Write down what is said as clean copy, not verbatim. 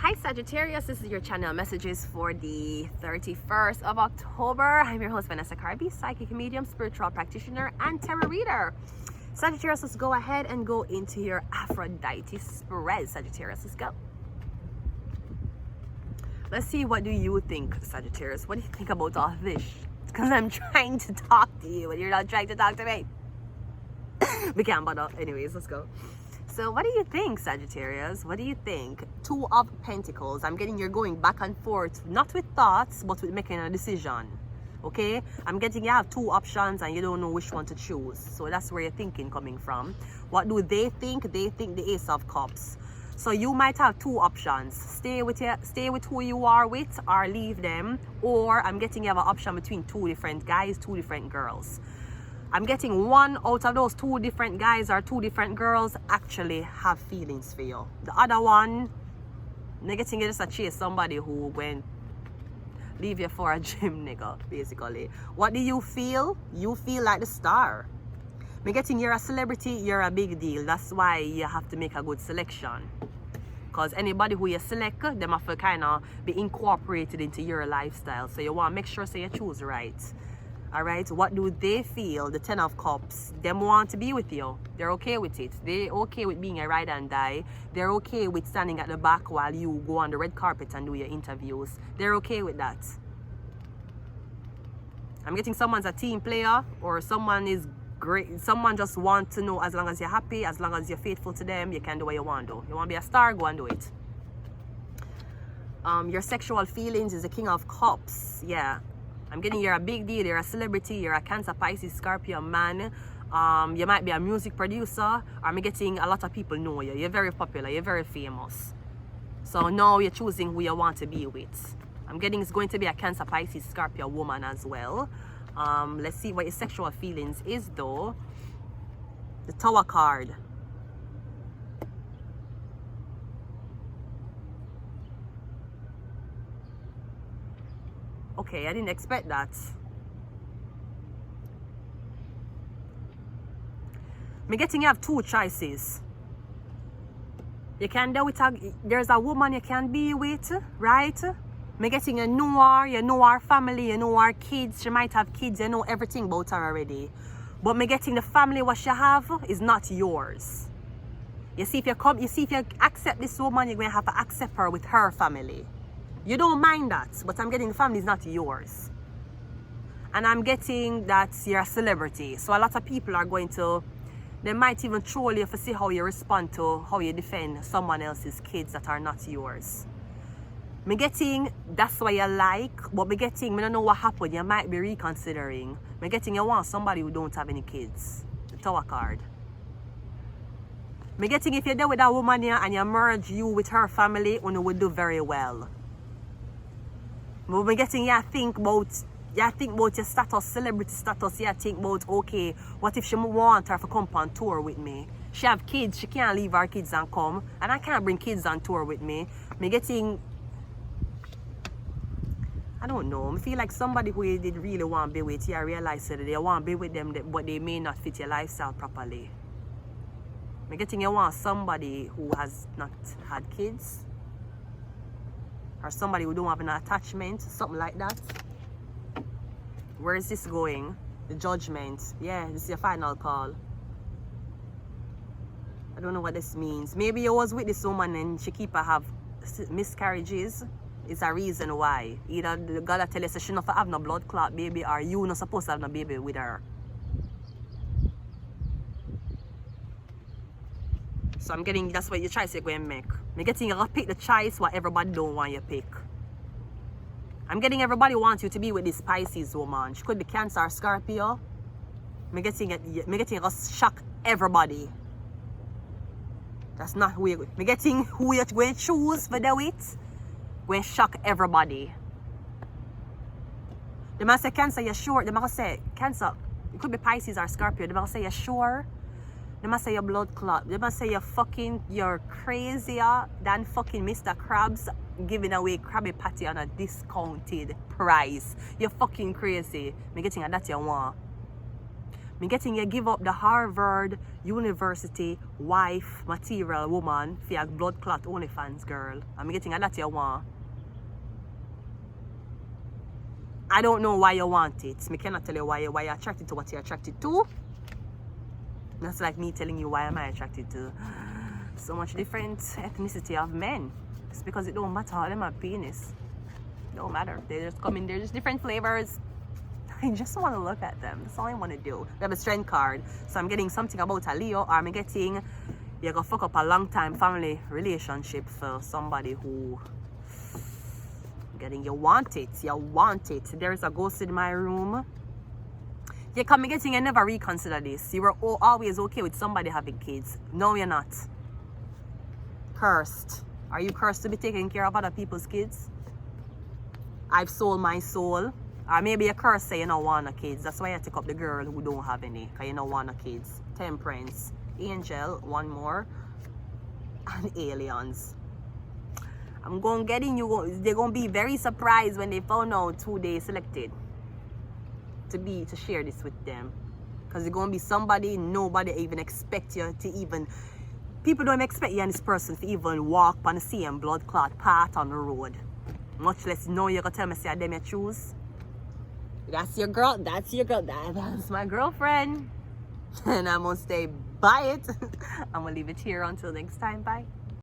Hi Sagittarius, this is your channel messages for the 31st of October. I'm your host Vanessa Carby, psychic medium, spiritual practitioner, and tarot reader. Sagittarius, let's go ahead and go into your Aphrodite spread. Sagittarius, let's go. Let's see, what do you think, Sagittarius? What do you think about all this? Because I'm trying to talk to you and you're not trying to talk to me. We can't bother. Anyways, let's go. So what do you think, Sagittarius? What do you think? Two of Pentacles. I'm getting you're going back and forth, not with thoughts, but with making a decision. Okay? I'm getting you have two options and you don't know which one to choose. So that's where your thinking coming from. What do they think? They think the Ace of Cups. So you might have two options. Stay with who you are with, or leave them. Or I'm getting you have an option between two different guys, two different girls. I'm getting one out of those two different guys or two different girls actually have feelings for you. The other one, I'm getting you just to chase somebody who went leave you for a gym nigga, basically. What do you feel? You feel like the star. I'm getting you're a celebrity, you're a big deal. That's why you have to make a good selection. Because anybody who you select, them have to kind of be incorporated into your lifestyle. So you want to make sure so you choose right. Alright, what do they feel? The Ten of Cups. Them want to be with you. They're okay with it. They're okay with being a ride and die. They're okay with standing at the back while you go on the red carpet and do your interviews. They're okay with that. I'm getting someone's a team player, or someone is great. Someone just wants to know, as long as you're happy, as long as you're faithful to them, you can do what you want to do. You want to be a star, go and do it. Your sexual feelings is the King of Cups. Yeah. I'm getting you're a big deal, you're a celebrity, you're a Cancer, Pisces, Scorpio man. You might be a music producer, or I'm getting a lot of people know you. You're very popular, you're very famous. So now you're choosing who you want to be with. I'm getting it's going to be a Cancer, Pisces, Scorpio woman as well. Let's see what your sexual feelings is though. The Tower card. Okay, I didn't expect that. I'm getting you have two choices. You can do it. There's a woman you can be with, right? I'm getting you know her family, you know her kids. She might have kids, you know everything about her already. But I'm getting the family what she have is not yours. You see, if you accept this woman, you're going to have to accept her with her family. You don't mind that, but I'm getting the family is not yours. And I'm getting that you're a celebrity. So a lot of people are going to, they might even troll you to see how you respond to, how you defend someone else's kids that are not yours. Me getting, that's what you like, but me getting, me don't know what happened, you might be reconsidering. Me getting, you want somebody who don't have any kids. The Tower card. Me getting, if you're there with that woman here and you merge you with her family, you would do very well. But we're getting you think about your status, celebrity status. You think about, okay, what if she want her to come on tour with me? She have kids, she can't leave her kids and come, and I can't bring kids on tour with me. Me getting, I don't know, I feel like somebody who you did really want to be with, you realize that they want to be with them, but they may not fit your lifestyle properly. Me getting you want somebody who has not had kids, or somebody who don't have an attachment, something like that. Where is this going? The Judgment. Yeah, this is your final call. I don't know what this means. Maybe you was with this woman and she keep have miscarriages. It's a reason why. Either the God tell you she not have no blood clot baby, or you not supposed to have no baby with her. So I'm getting, that's what your choice you're going to make. I'm getting you to pick the choice what everybody don't want you to pick. I'm getting everybody wants you to be with this Pisces woman. She could be Cancer or Scorpio. I'm getting you to shock everybody. That's not who you're going. I'm getting who you're going to choose for the wit. Going to shock everybody. They might say Cancer, you're sure. They might say Cancer. It could be Pisces or Scorpio. They might say you're sure. They must say you're blood clot. They must say you're crazier than fucking Mr. Krabs giving away Krabby Patty on a discounted price. You're fucking crazy. Me getting a that you want. Me getting you give up the Harvard University wife material woman for your blood clot OnlyFans girl. I'm getting a that you want. I don't know why you want it. Me cannot tell you why you're attracted to what you're attracted to. That's like me telling you why am I attracted to so much different ethnicity of men. It's because it don't matter how them have penis. It don't matter. They just come in, they're just different flavors. I just want to look at them. That's all I want to do. We have a strength card. So I'm getting something about a Leo, or I'm getting you're gonna fuck up a long time family relationship for somebody who getting you want it. You want it. There's a ghost in my room. You come getting you never reconsider this. You were always okay with somebody having kids. No, you're not. Cursed. Are you cursed to be taking care of other people's kids? I've sold my soul. Or maybe a curse say you don't want no kids. That's why I take up the girl who don't have any. Because you don't want no kids. Temperance. Angel. One more. And aliens. I'm going to get in you. They're going to be very surprised when they found out who they selected to share this with them. Because they're going to be somebody nobody even expect you to even. People don't expect you and this person to even walk on the same blood clot path on the road. Much less know you're going to tell me say them you choose. That's your girl. That's your girl. That's my girlfriend. And I'm going to stay by it. I'm going to leave it here until next time. Bye.